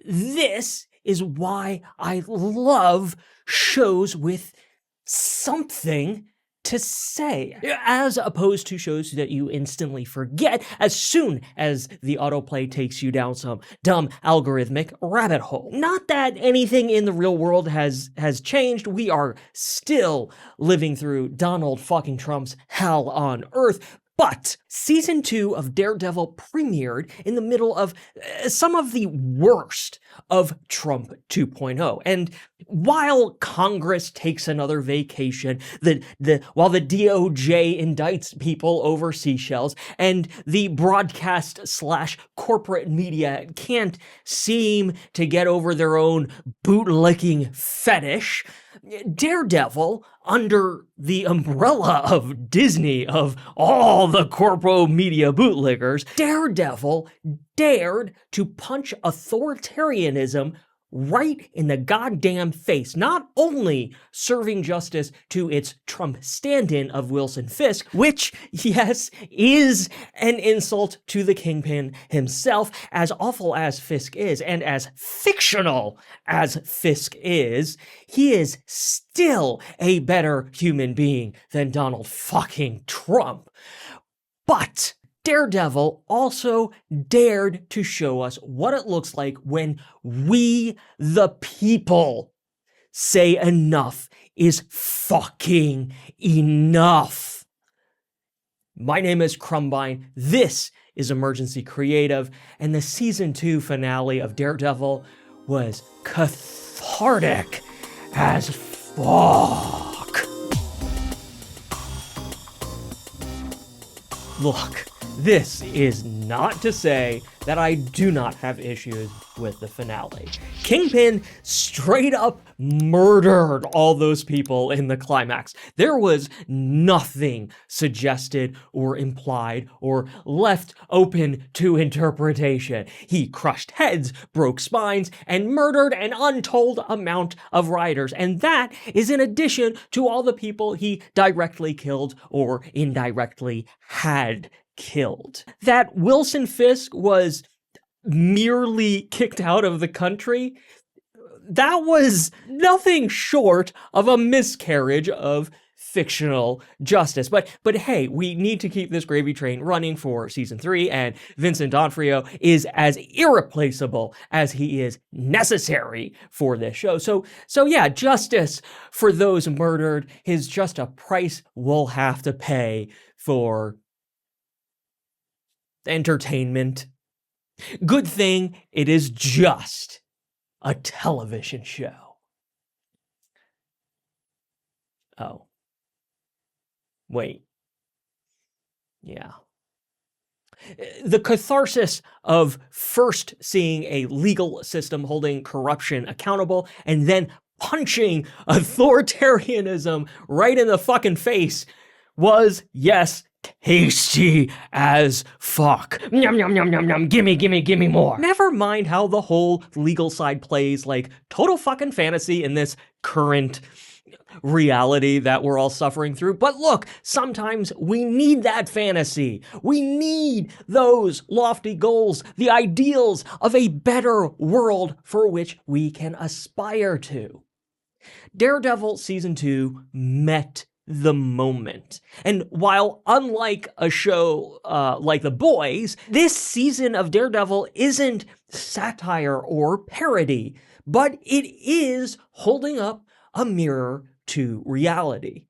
this is why I love shows with something to say, as opposed to shows that you instantly forget as soon as the autoplay takes you down some dumb algorithmic rabbit hole. Not that anything in the real world has changed. We are still living through Donald fucking Trump's hell on earth. But season 2 of Daredevil premiered in the middle of some of the worst of Trump 2.0. And while Congress takes another vacation, while the DOJ indicts people over seashells, and the broadcast/corporate media can't seem to get over their own bootlicking fetish, Daredevil, under the umbrella of Disney, of all the corpo media bootlickers, Daredevil dared to punch authoritarianism right in the goddamn face, not only serving justice to its Trump stand-in of Wilson Fisk, which, yes, is an insult to the Kingpin himself, as awful as Fisk is, and as fictional as Fisk is, he is still a better human being than Donald fucking Trump. But Daredevil also dared to show us what it looks like when we, the people, say enough is fucking enough. My name is Crumbine. This is Emergency Creative, and the season 2 finale of Daredevil was cathartic as fuck. Look, this is not to say that I do not have issues with the finale. Kingpin straight up murdered all those people in the climax. There was nothing suggested or implied or left open to interpretation. He crushed heads, broke spines, and murdered an untold amount of riders. And that is in addition to all the people he directly killed or indirectly had killed. That Wilson Fisk was merely kicked out of the country, that was nothing short of a miscarriage of fictional justice. But hey, we need to keep this gravy train running for season 3, and Vincent D'Onofrio is as irreplaceable as he is necessary for this show. So yeah, justice for those murdered is just a price we'll have to pay for entertainment. Good thing it is just a television show. Oh. Wait. Yeah. The catharsis of first seeing a legal system holding corruption accountable and then punching authoritarianism right in the fucking face was, yes, tasty as fuck. Yum, yum, yum, yum, yum. Gimme more. Never mind how the whole legal side plays like total fucking fantasy in this current reality that we're all suffering through. But look, sometimes we need that fantasy. We need those lofty goals, the ideals of a better world for which we can aspire to. Daredevil Season 2 met the moment. And while unlike a show like The Boys, this season of Daredevil isn't satire or parody, but it is holding up a mirror to reality.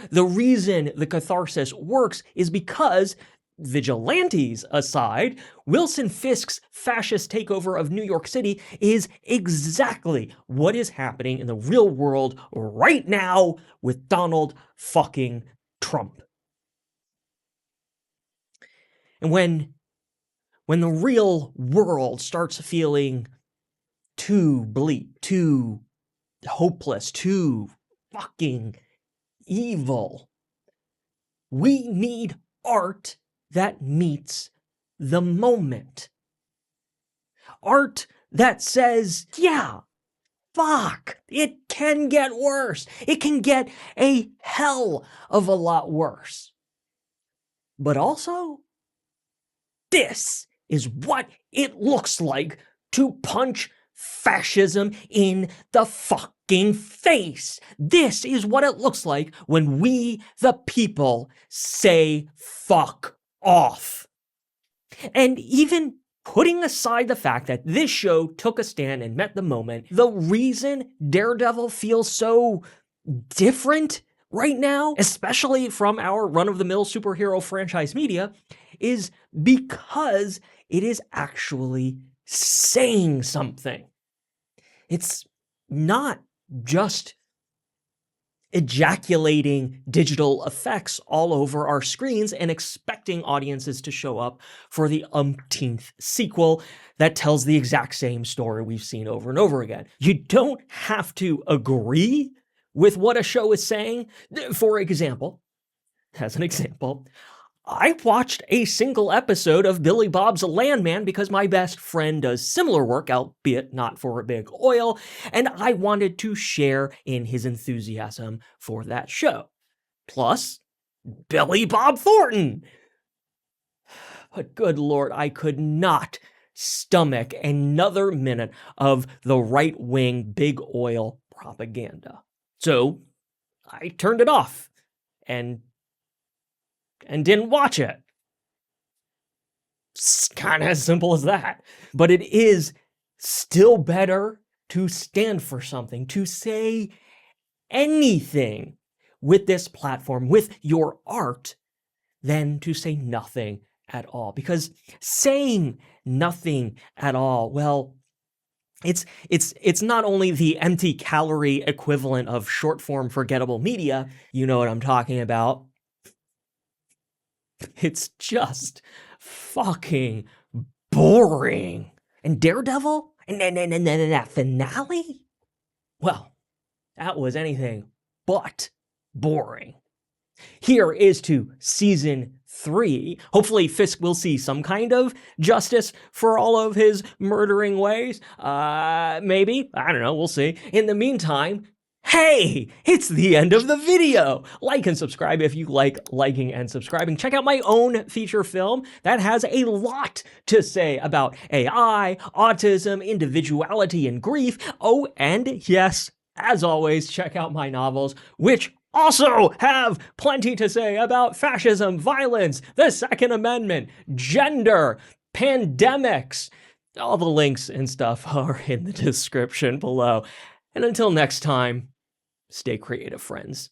The reason the catharsis works is because, vigilantes aside, Wilson Fisk's fascist takeover of New York City is exactly what is happening in the real world right now with Donald fucking Trump. And when the real world starts feeling too bleak, too hopeless, too fucking evil, we need art that meets the moment. Art that says, yeah, fuck, it can get worse. It can get a hell of a lot worse. But also, this is what it looks like to punch fascism in the fucking face. This is what it looks like when we, the people, say fuck off. And even putting aside the fact that this show took a stand and met the moment, the reason Daredevil feels so different right now, especially from our run-of-the-mill superhero franchise media, is because it is actually saying something. It's not just ejaculating digital effects all over our screens and expecting audiences to show up for the umpteenth sequel that tells the exact same story we've seen over and over again. You don't have to agree with what a show is saying. For example, as an example, I watched a single episode of Billy Bob's Landman because my best friend does similar work, albeit not for a big oil, and I wanted to share in his enthusiasm for that show. Plus, Billy Bob Thornton! But good Lord, I could not stomach another minute of the right-wing big oil propaganda. So, I turned it off and didn't watch it. It's kind of as simple as that. But it is still better to stand for something, to say anything with this platform, with your art, than to say nothing at all. Because saying nothing at all, well, it's not only the empty calorie equivalent of short form forgettable media, you know what I'm talking about. It's just fucking boring. And Daredevil? And that finale? Well, that was anything but boring. Here is to season 3. Hopefully Fisk will see some kind of justice for all of his murdering ways. Maybe. I don't know. We'll see. In the meantime, hey, it's the end of the video. Like and subscribe if you like liking and subscribing. Check out my own feature film that has a lot to say about AI, autism, individuality, and grief. Oh, and yes, as always, check out my novels, which also have plenty to say about fascism, violence, the Second Amendment, gender, pandemics. All the links and stuff are in the description below. And until next time, stay creative, friends.